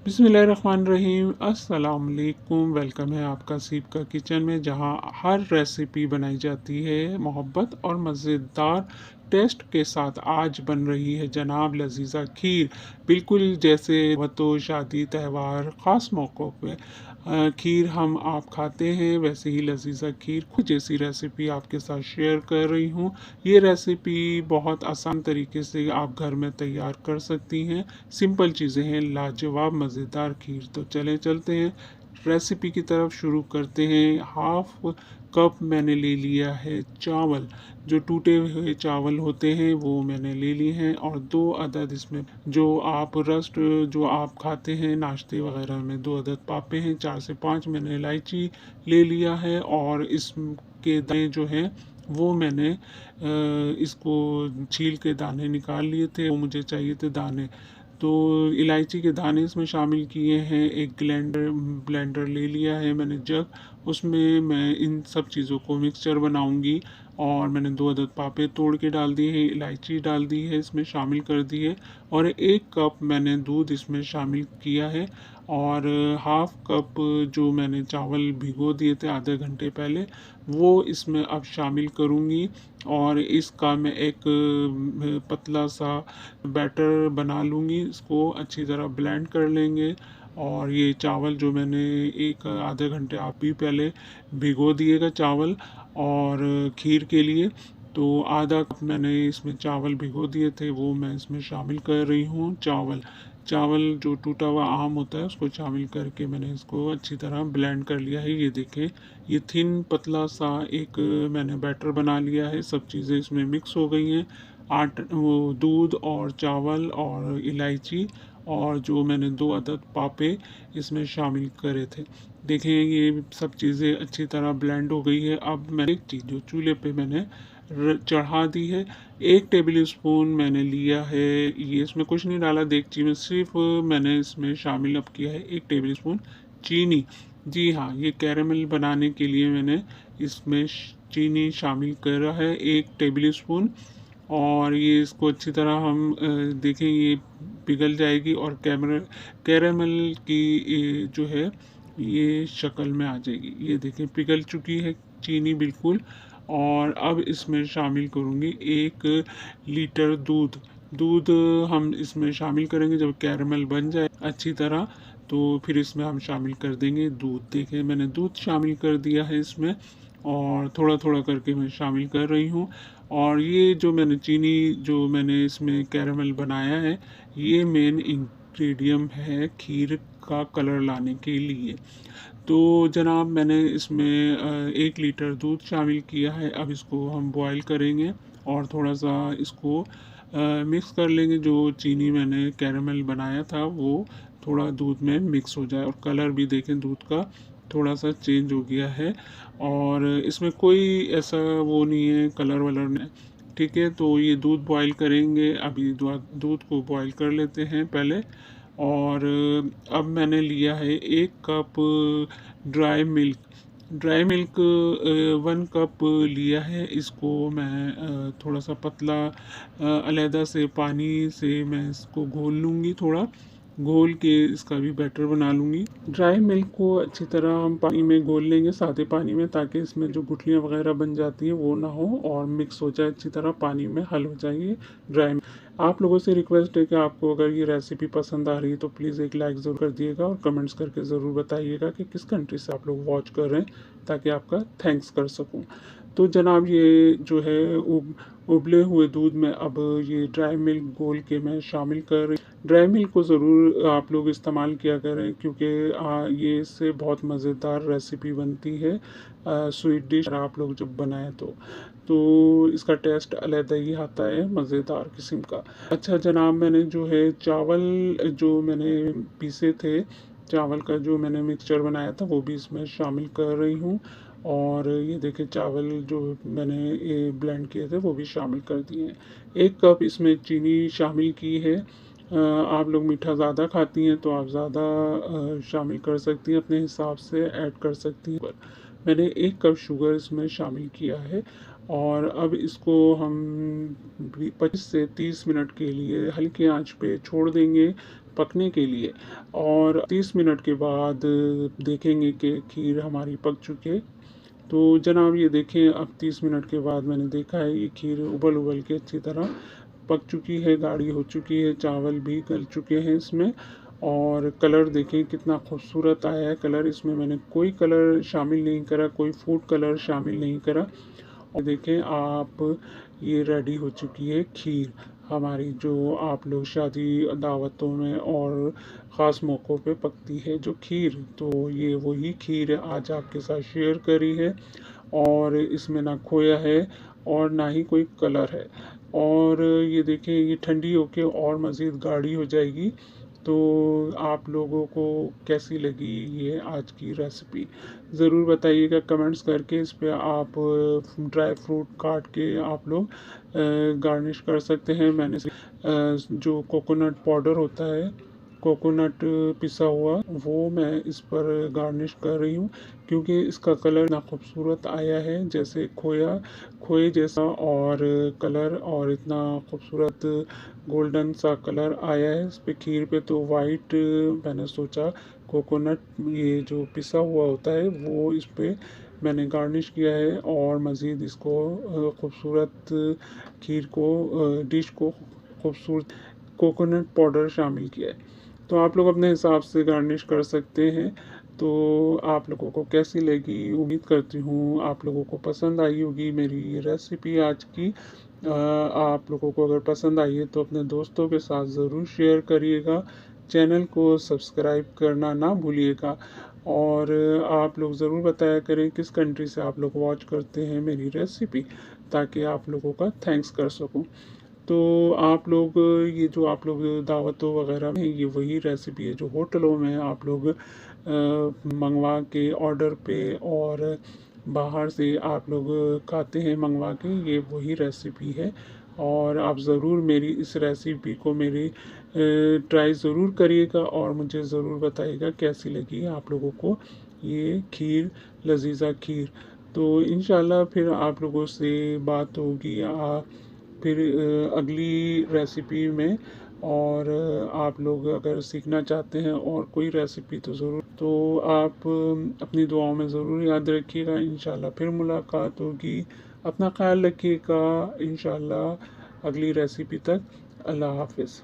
बिस्मिल्लाहिर्रहमानिर्रहीम। अस्सलाम वालेकुम। वेलकम है आपका सीप का किचन में, जहां हर रेसिपी बनाई जाती है मोहब्बत और मज़ेदार टेस्ट के साथ। आज बन रही है जनाब लजीज़ा खीर, बिल्कुल जैसे तो शादी त्यौहार ख़ास मौक़ों पे खीर हम आप खाते हैं, वैसे ही लजीज़ा खीर कुछ जैसी रेसिपी आपके साथ शेयर कर रही हूँ। ये रेसिपी बहुत आसान तरीके से आप घर में तैयार कर सकती हैं। सिंपल चीज़ें हैं, लाजवाब मज़ेदार खीर। तो चले चलते हैं रेसिपी की तरफ, शुरू करते हैं। हाफ कप मैंने ले लिया है चावल, जो टूटे हुए चावल होते हैं वो मैंने ले लिए हैं, और 2 अदद इसमें जो आप रस्ट जो आप खाते हैं नाश्ते वगैरह में, 2 अदद पापे हैं। 4 से 5 मैंने इलायची ले लिया है, और इसके दाने जो हैं वो मैंने इसको छील के दाने निकाल लिए थे, वो मुझे चाहिए थे दाने। तो इलायची के दाने इसमें शामिल किए हैं। एक ब्लेंडर ले लिया है मैंने जग, उसमें मैं इन सब चीज़ों को मिक्सचर बनाऊंगी। और मैंने 2 अदद पापे तोड़ के डाल दिए हैं, इलायची डाल दी है, इसमें शामिल कर दी है, और 1 कप मैंने दूध इसमें शामिल किया है। और हाफ कप जो मैंने चावल भिगो दिए थे आधे घंटे पहले, वो इसमें अब शामिल करूँगी। और इसका मैं एक पतला सा बैटर बना लूँगी, इसको अच्छी तरह ब्लेंड कर लेंगे। और ये चावल जो मैंने एक आधे घंटे आप भी पहले भिगो दिएगा चावल, और खीर के लिए तो आधा कप मैंने इसमें चावल भिगो दिए थे, वो मैं इसमें शामिल कर रही हूँ। चावल चावल जो टूटा हुआ आम होता है उसको शामिल करके मैंने इसको अच्छी तरह ब्लेंड कर लिया है। ये देखें, ये थिन पतला सा एक मैंने बैटर बना लिया है। सब चीज़ें इसमें मिक्स हो गई हैं, वो दूध और चावल और इलायची, और जो मैंने 2 अदद पापे इसमें शामिल करे थे। देखें, ये सब चीज़ें अच्छी तरह ब्लेंड हो गई है। अब मैंने एक चीज़ जो चूल्हे पे मैंने चढ़ा दी है, 1 टेबल स्पून मैंने लिया है, ये इसमें कुछ नहीं डाला देगची में, सिर्फ मैंने इसमें शामिल अब किया है 1 टेबल स्पून चीनी। जी हाँ, ये कैरेमल बनाने के लिए मैंने इसमें चीनी शामिल करा है 1 टेबल स्पून। और ये इसको अच्छी तरह हम देखें, ये पिघल जाएगी और कैरेमल की जो है ये शक्ल में आ जाएगी। ये देखें, पिघल चुकी है चीनी बिल्कुल। और अब इसमें शामिल करूँगी 1 लीटर दूध। दूध हम इसमें शामिल करेंगे जब कैरेमल बन जाए अच्छी तरह, तो फिर इसमें हम शामिल कर देंगे दूध। देखें, मैंने दूध शामिल कर दिया है इसमें, और थोड़ा थोड़ा करके मैं शामिल कर रही हूँ। और ये जो मैंने चीनी जो मैंने इसमें कैरेमल बनाया है, ये मेन इंग्रेडिएंट है खीर का कलर लाने के लिए। तो जनाब मैंने इसमें 1 लीटर दूध शामिल किया है। अब इसको हम बॉईल करेंगे और थोड़ा सा इसको मिक्स कर लेंगे। जो चीनी मैंने कैरेमल बनाया था वो थोड़ा दूध में मिक्स हो जाए, और कलर भी देखें दूध का थोड़ा सा चेंज हो गया है, और इसमें कोई ऐसा वो नहीं है, कलर वलर नहीं। ठीक है, तो ये दूध बॉईल करेंगे। अभी दूध को बॉईल कर लेते हैं पहले। और अब मैंने लिया है 1 cup dry milk. Dry milk 1 cup लिया है। इसको मैं थोड़ा सा पतला अलहदा से पानी से मैं इसको घोल लूँगी, थोड़ा घोल के इसका भी बैटर बना लूँगी। ड्राई मिल्क को अच्छी तरह हम पानी में घोल लेंगे, सादे पानी में, ताकि इसमें जो गुठलियाँ वगैरह बन जाती हैं वो ना हो, और मिक्स हो जाए अच्छी तरह, पानी में हल हो जाएंगे ड्राई। आप लोगों से रिक्वेस्ट है कि आपको अगर ये रेसिपी पसंद आ रही है तो प्लीज़ एक लाइक ज़रूर कर दिएगा, और कमेंट्स करके ज़रूर बताइएगा कि किस कंट्री से आप लोग वॉच कर रहे हैं, ताकि आपका थैंक्स कर सकूं। तो जनाब ये जो है उबले हुए दूध में अब ये ड्राई मिल्क घोल के मैं शामिल कर रही। ड्राई मिल्क को ज़रूर आप लोग इस्तेमाल किया करें, क्योंकि ये इससे बहुत मज़ेदार रेसिपी बनती है। स्वीट डिश आप लोग जब बनाएं तो इसका टेस्ट अलग ही आता है, मज़ेदार किस्म का। अच्छा जनाब, मैंने जो है चावल जो मैंने पीसे थे, चावल का जो मैंने मिक्सचर बनाया था वो भी इसमें शामिल कर रही हूँ। और ये देखें, चावल जो मैंने ये ब्लेंड किए थे वो भी शामिल कर दिए हैं। 1 कप इसमें चीनी शामिल की है। आप लोग मीठा ज़्यादा खाती हैं तो आप ज़्यादा शामिल कर सकती हैं, अपने हिसाब से ऐड कर सकती हैं। पर मैंने 1 कप शुगर इसमें शामिल किया है। और अब इसको हम 25 से 30 मिनट के लिए हल्की आंच पे छोड़ देंगे, पकने के लिए। और 30 मिनट के बाद देखेंगे कि खीर हमारी पक चुकी है। तो जनाब ये देखें, अब 30 मिनट के बाद मैंने देखा है ये खीर उबल उबल के अच्छी तरह पक चुकी है, गाढ़ी हो चुकी है, चावल भी गल चुके हैं इसमें। और कलर देखें कितना खूबसूरत आया है कलर। इसमें मैंने कोई कलर शामिल नहीं करा, कोई फूड कलर शामिल नहीं करा। और देखें आप, ये रेडी हो चुकी है खीर हमारी, जो आप लोग शादी दावतों में और ख़ास मौक़ों पे पकती है जो खीर। तो ये वही खीर आज आपके साथ शेयर करी है। और इसमें ना खोया है और ना ही कोई कलर है। और ये देखें, ये ठंडी होके और मज़ीद गाढ़ी हो जाएगी। तो आप लोगों को कैसी लगी ये आज की रेसिपी ज़रूर बताइएगा कमेंट्स करके। इस पे आप ड्राई फ्रूट काट के आप लोग गार्निश कर सकते हैं। मैंने जो कोकोनट पाउडर होता है, कोकोनट पिसा हुआ, वो मैं इस पर गार्निश कर रही हूँ, क्योंकि इसका कलर इतना खूबसूरत आया है, जैसे खोए जैसा और कलर, और इतना खूबसूरत गोल्डन सा कलर आया है इस पे खीर पे। तो वाइट मैंने सोचा कोकोनट ये जो पिसा हुआ होता है वो इस पे मैंने गार्निश किया है, और मज़ीद इसको खूबसूरत खीर को डिश को खूबसूरत कोकोनट पाउडर शामिल किया है। तो आप लोग अपने हिसाब से गार्निश कर सकते हैं। तो आप लोगों को कैसी लगी, उम्मीद करती हूँ आप लोगों को पसंद आई होगी मेरी ये रेसिपी आज की। आप लोगों को अगर पसंद आई है तो अपने दोस्तों के साथ ज़रूर शेयर करिएगा। चैनल को सब्सक्राइब करना ना भूलिएगा। और आप लोग ज़रूर बताया करें किस कंट्री से आप लोग वॉच करते हैं मेरी रेसिपी, ताकि आप लोगों का थैंक्स कर सकूं। तो आप लोग, ये जो आप लोग दावतों वगैरह में, ये वही रेसिपी है जो होटलों में आप लोग मंगवा के ऑर्डर पे और बाहर से आप लोग खाते हैं मंगवा के, ये वही रेसिपी है। और आप ज़रूर मेरी इस रेसिपी को मेरी ट्राई ज़रूर करिएगा, और मुझे ज़रूर बताइएगा कैसी लगी आप लोगों को ये खीर, लजीज़ा खीर। तो इंशाल्लाह फिर आप लोगों से बात होगी फिर अगली रेसिपी में। और आप लोग अगर सीखना चाहते हैं और कोई रेसिपी तो ज़रूर, तो आप अपनी दुआओं में ज़रूर याद रखिएगा। इंशाल्लाह फिर मुलाकात होगी। अपना ख्याल रखिएगा। इंशाल्लाह अगली रेसिपी तक। अल्लाह हाफ़िज़।